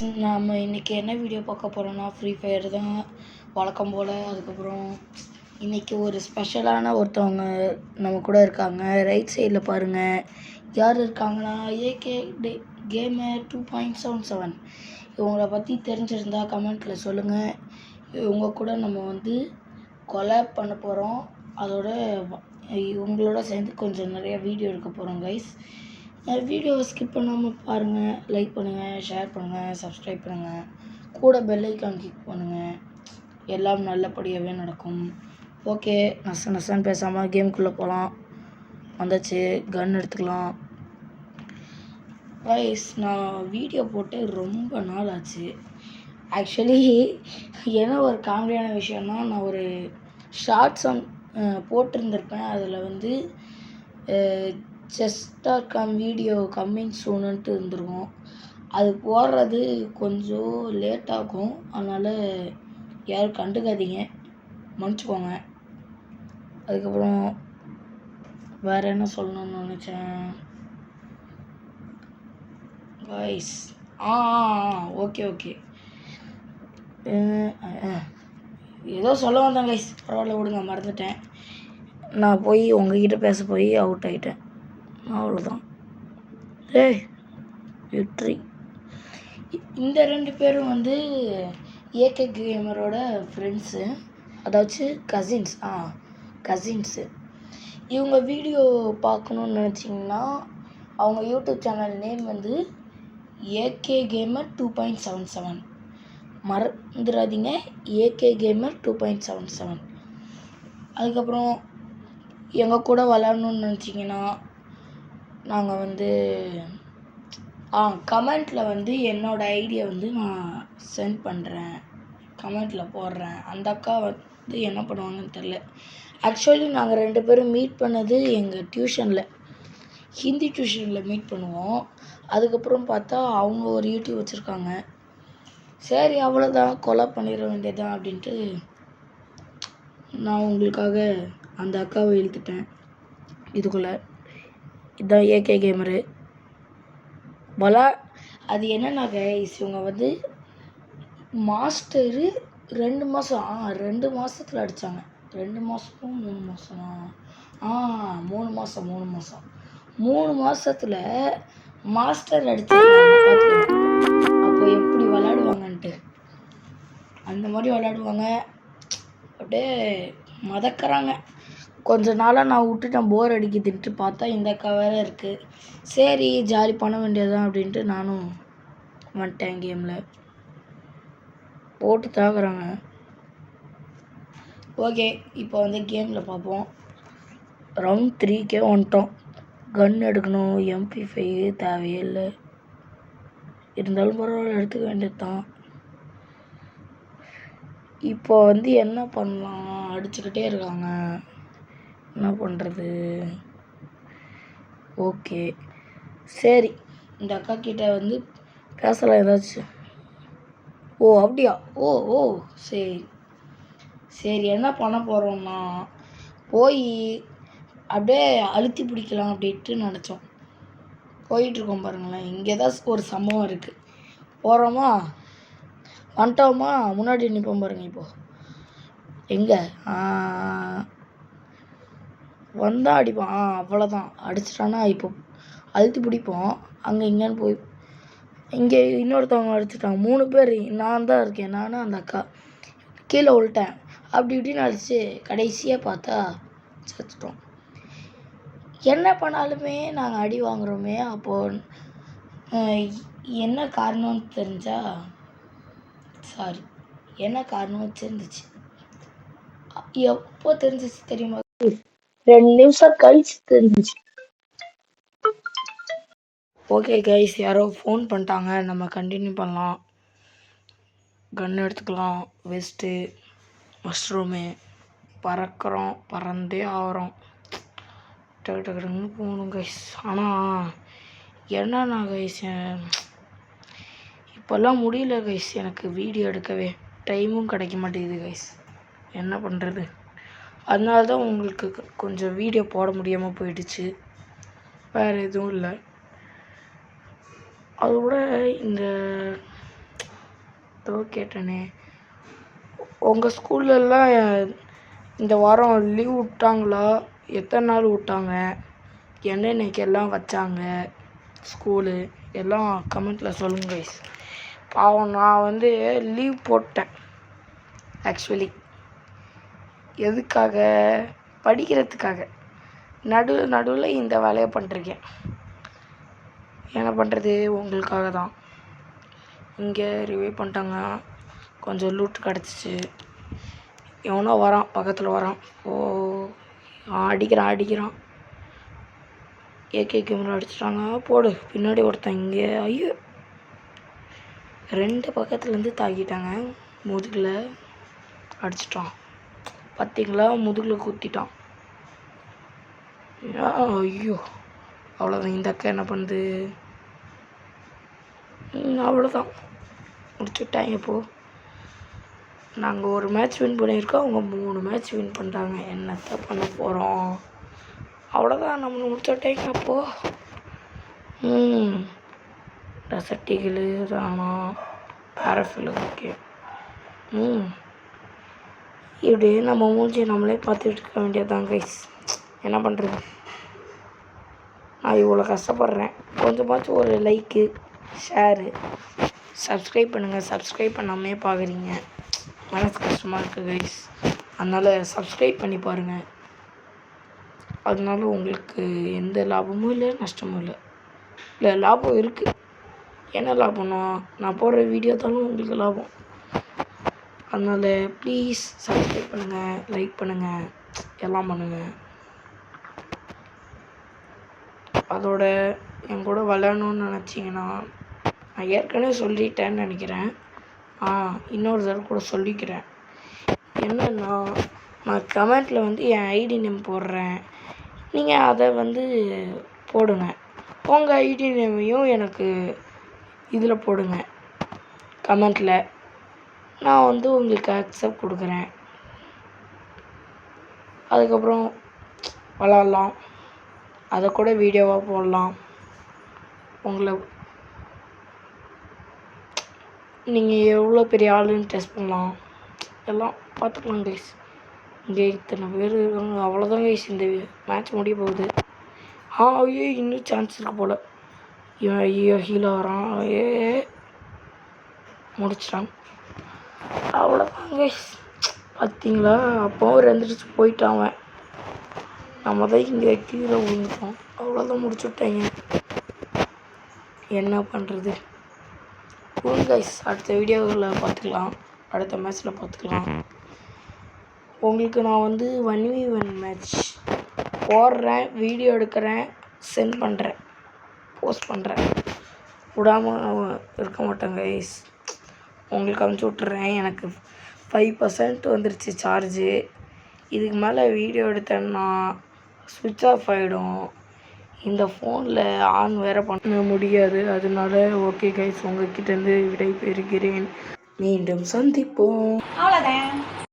நம்ம இன்றைக்கி என்ன வீடியோ பார்க்க போகிறோன்னா ஃப்ரீ ஃபயர் தான் வழக்கம் போல். அதுக்கப்புறம் இன்றைக்கி ஒரு ஸ்பெஷலான ஒருத்தவங்க நம்ம கூட இருக்காங்க. ரைட் சைடில் பாருங்கள் யார் இருக்காங்கன்னா ஏகே கேமர் 2.77. இவங்கள பற்றி தெரிஞ்சிருந்தால் கமெண்ட்டில் சொல்லுங்கள். இவங்க கூட நம்ம வந்து கொலாப் பண்ண போகிறோம். அதோட இவங்களோட சேர்ந்து கொஞ்சம் நிறைய வீடியோ எடுக்க போகிறோம் கைஸ். வீடியோவை ஸ்கிப் பண்ணாமல் பாருங்கள். லைக் பண்ணுங்கள், ஷேர் பண்ணுங்கள், சப்ஸ்கிரைப் பண்ணுங்கள், கூட பெல் ஐக்கான் கிளிக் பண்ணுங்கள். எல்லாம் நல்லபடியாகவே நடக்கும். ஓகே, நசன்னு பேசாமல் கேமுக்குள்ளே போகலாம். வந்தாச்சு, கன் எடுத்துக்கலாம். கைஸ், நான் வீடியோ போட்டு ரொம்ப நாள் ஆச்சு. ஆக்சுவலி என்ன ஒரு காமெடியான விஷயம்னா, நான் ஒரு ஷார்ட்ஸ் போட்டிருந்திருப்பேன். அதில் வந்து செஸ்.com வீடியோ கம்மிங் சூனுன்ட்டு இருந்துருக்கும். அது போடுறது கொஞ்சம் லேட் ஆகும். அதனால் யாரும் கண்டுக்காதீங்க, மன்னிச்சுக்கோங்க. அதுக்கப்புறம் வேறு என்ன சொல்லணும்னு நினச்சேன் கைஸ். ஓகே ஏதோ சொல்ல வந்தேன் கைஸ், பரவாயில்ல விடுங்க, மறந்துட்டேன். நான் போய் உங்ககிட்ட பேச போய் அவுட் ஆகிட்டேன், அவ்வளோதான். வெற்றி. இந்த 2 பேரும் வந்து ஏகே கேமரோட ஃப்ரெண்ட்ஸு, அதாச்சும் கசின்ஸு. இவங்க வீடியோ பார்க்கணுன்னு நினச்சிங்கன்னா அவங்க யூடியூப் சேனல் நேம் வந்து ஏகே கேமர் 2.77. மறந்துடாதீங்க, ஏகே கேமர் 2.77. அதுக்கப்புறம் எங்கள் கூட விளாட்ணுன்னு நினச்சிங்கன்னா நாங்கள் வந்து கமெண்ட்டில் வந்து என்னோடய ஐடியை வந்து நான் சென்ட் பண்ணுறேன், கமெண்ட்டில் போடுறேன். அந்த அக்கா வந்து என்ன பண்ணுவாங்கன்னு தெரில. ஆக்சுவலி நாங்கள் 2 பேரும் மீட் பண்ணது எங்கள் டியூஷனில், ஹிந்தி டியூஷனில் மீட் பண்ணுவோம். அதுக்கப்புறம் பார்த்தா அவங்க ஒரு யூடியூப் வச்சுருக்காங்க. சரி, அவ்வளோதான், கொலை பண்ணிட வேண்டியதான் அப்படின்ட்டு நான் உங்களுக்காக அந்த அக்காவை இழுத்துட்டேன் இதுக்குள்ளே. இதுதான் ஏகே கேமரு. அது என்னன்னா கைஸ், இவங்க வந்து மாஸ்டரு 2 மாதம் 2 மாதத்தில் அடித்தாங்க. 2 மாதம் 3 மாதமா 3 மாதம் 3 மாதத்தில் மாஸ்டர் அடித்தாங்க. அப்போ எப்படி விளாடுவாங்கன்ட்டு அந்த மாதிரி விளாடுவாங்க. அப்படியே மதக்கிறாங்க. கொஞ்ச நாளாக நான் விட்டுட்டேன், போர் அடிக்குதுன்ட்டு. பார்த்தா இந்த அக்கா வேறு இருக்குது. சரி, ஜாலி பண்ண வேண்டியதுதான் அப்படின்ட்டு நானும் வந்துட்டேன். கேமில் போட்டு தாக்குறாங்க. ஓகே, இப்போ வந்து கேமில் பார்ப்போம். ரவுண்ட் 3க்கே வந்துட்டோம். கன் எடுக்கணும், MP5 தேவையே இல்லை, இருந்தாலும் பரவாயில்ல, எடுத்துக்க வேண்டியது தான். இப்போ வந்து என்ன பண்ணலாம், அடிச்சுக்கிட்டே இருக்காங்க, என்ன பண்ணுறது? ஓகே, சரி, இந்த அக்கா கிட்ட வந்து பேசலாம் ஏதாச்சும். அப்படியா? சரி, என்ன பண்ண போகிறோம்னா போய் அப்படியே அழுத்தி பிடிக்கலாம் அப்படின்ட்டு நினச்சோம். போயிட்டுருக்கோம் பாருங்களேன். இங்கே தான் ஒரு சம்பவம் இருக்குது. போகிறோமா, வந்துட்டோமா, முன்னாடி நிற்போம் பாருங்கள். இப்போது எங்கே வந்தால் அடிப்பான். அவ்வளோதான், அடிச்சிட்டானா இப்போ அழுத்தி பிடிப்போம். அங்கே இங்கேன்னு போய் இங்கே இன்னொருத்தவங்க அடிச்சிட்டாங்க. 3 பேர், நான் தான் இருக்கேன், நானும் அந்த அக்கா. கீழே விழுட்டேன். அப்படி இப்படின்னு அடிச்சு கடைசியாக பார்த்தா செத்துட்டோம். என்ன பண்ணாலுமே நாங்கள் அடி வாங்குகிறோமே. அப்போது என்ன காரணம்னு தெரிஞ்சால் என்ன காரணம் தெரிஞ்சிச்சு. எப்போ தெரிஞ்சிச்சு தெரியுமா? 2 நிமிஷம் கழிச்சு தெரிஞ்சிச்சு. ஓகே கைஸ், யாரோ ஃபோன் பண்ணிட்டாங்க, நம்ம கண்டினியூ பண்ணலாம். கன் எடுத்துக்கலாம். வெஸ்ட்டு, மஷ்ரூமு, பறக்கிறோம், பறந்தே ஆகிறோம். டக்குன்னு போகணும் கைஸ். ஆனால் என்னன்னா கைஸ், இப்போல்லாம் முடியல கைஸ், எனக்கு வீடியோ எடுக்கவே டைமும் கிடைக்க மாட்டேங்குது கைஸ். என்ன பண்ணுறது? அதனால தான் உங்களுக்கு கொஞ்சம் வீடியோ போட முடியாமல் போயிடுச்சு, வேறு எதுவும் இல்லை. அதோட இந்த ஏதோ கேட்டேனே. உங்கள் ஸ்கூல்லலாம் இந்த வாரம் லீவ் விட்டாங்களா? எத்தனை நாள் விட்டாங்க? என்னென்னைக்கெல்லாம் வச்சாங்க ஸ்கூலு? எல்லாம் கமெண்ட்டில் சொல்லுங்கள் கைஸ். பாவம் நான் வந்து லீவ் போட்டேன் ஆக்சுவலி. எதுக்காக? படிக்கிறதுக்காக. நடுவில் இந்த வேலையை பண்ணிருக்கேன். என்ன பண்ணுறது, உங்களுக்காக தான். இங்கே ரிவ்யூ பண்ணிட்டாங்க, கொஞ்சம் லூட் கிடச்சிச்சு. எவனோ வரான், பக்கத்தில் வரான். ஓ அடிக்கிறான். ஏகே கேமரா அடிச்சிட்டாங்க. போடு. பின்னாடி ஒருத்தன் இங்கே. ஐயோ, 2 பக்கத்துலேருந்து தாக்கிட்டாங்க. முதுகில் அடிச்சிட்டான். பார்த்தீங்களா, முதுகில் குத்திட்டான். ஐயோ, அவ்வளோதான். இந்த அக்கா என்ன பண்ணுது? அவ்வளோதான், முடிச்சுட்டாங்க. இப்போது நாங்கள் ஒரு மேட்ச் வின் பண்ணியிருக்கோம், அவங்க 3 மேட்ச் வின் பண்ணுறாங்க. என்னத்தை பண்ண போகிறோம்? அவ்வளோதான், நம்மளை முடிச்சுட்டாங்க. அப்போது ரசட்டிகள் ராணா பேரஃபில். ஓகே. இப்படி நம்ம மூஞ்சி நம்மளே பார்த்துட்டு இருக்க வேண்டியதுதான் கைஸ். என்ன பண்ணுறது? நான் இவ்வளோ கஷ்டப்படுறேன். கொஞ்சமாச்சும் ஒரு லைக்கு, ஷேரு, சப்ஸ்கிரைப் பண்ணுங்கள். சப்ஸ்கிரைப் பண்ணாமே பார்க்குறீங்க, மனசு கஷ்டமாக இருக்குது கைஸ். அதனால் சப்ஸ்கிரைப் பண்ணி பாருங்கள். அதனால உங்களுக்கு எந்த லாபமும் இல்லை, நஷ்டமும் இல்லை லாபம் இருக்குது. என்ன லாபம்னா, நான் போடுற வீடியோ தானும் உங்களுக்கு லாபம். அதனால் ப்ளீஸ் சப்ஸ்கிரைப் பண்ணுங்கள், லைக் பண்ணுங்கள், எல்லாம் பண்ணுங்கள். அதோட என் கூட விளையாடணுன்னு நினச்சிங்கன்னா, நான் ஏற்கனவே சொல்லிட்டேன்னு நினைக்கிறேன். இன்னொரு தடவை கூட சொல்லிக்கிறேன். என்னென்னா, நான் கமெண்ட்டில் வந்து என் ஐடி நேம் போடுறேன், நீங்கள் அதை வந்து போடுங்க. உங்கள் ஐடி நேமையும் எனக்கு இதில் போடுங்க கமெண்ட்டில். நான் வந்து உங்களுக்கு அக்செப்ட் கொடுக்குறேன். அதுக்கப்புறம் விளாட்லாம், அதை கூட வீடியோவாக போடலாம். உங்களை நீங்கள் எவ்வளோ பெரிய ஆளுன்னு டெஸ்ட் பண்ணலாம். எல்லாம் பார்த்துக்கலாம் கைஸ். இங்கே இத்தனை பேர் இருக்காங்க. அவ்வளோதான் கைஸ், இந்த மேட்ச் முடிய போகுது. ஐயோ, இன்னும் சான்ஸ் இருக்குது போல். ஐயோ, ஹீல் ஆகிறான். முடிச்சிட்டான். அவ்வளோதான் கைஸ். பார்த்தீங்களா, அப்போவும் ரெண்டுச்சு போயிட்டான் அவன். நம்ம தான் இங்கே கீழே விழுந்துட்டோம். அவ்வளோதான், முடிச்சு விட்டாங்க. என்ன பண்ணுறது? கைஸ், அடுத்த வீடியோவில் பார்த்துக்கலாம், அடுத்த மேட்ச்சில் பார்த்துக்கலாம். உங்களுக்கு நான் வந்து 1v1 மேட்ச் போடுறேன், வீடியோ எடுக்கிறேன், சென்ட் பண்ணுறேன், போஸ்ட் பண்ணுறேன். விடாமல் இருக்க மாட்டேன் கைஸ். உங்களுக்கு அனுப்பிச்சி விட்டுறேன். எனக்கு 5% வந்துருச்சு சார்ஜு. இதுக்கு மேலே வீடியோ எடுத்தேன்னா ஸ்விட்ச் ஆஃப் ஆகிடும். இந்த ஃபோனில் ஆன் வேறு பண்ண முடியாது. அதனால ஓகே கைஸ், உங்கள்கிட்டேருந்து விடை பெறுகிறேன். மீண்டும் சந்திப்போம். அவ்வளோதான்.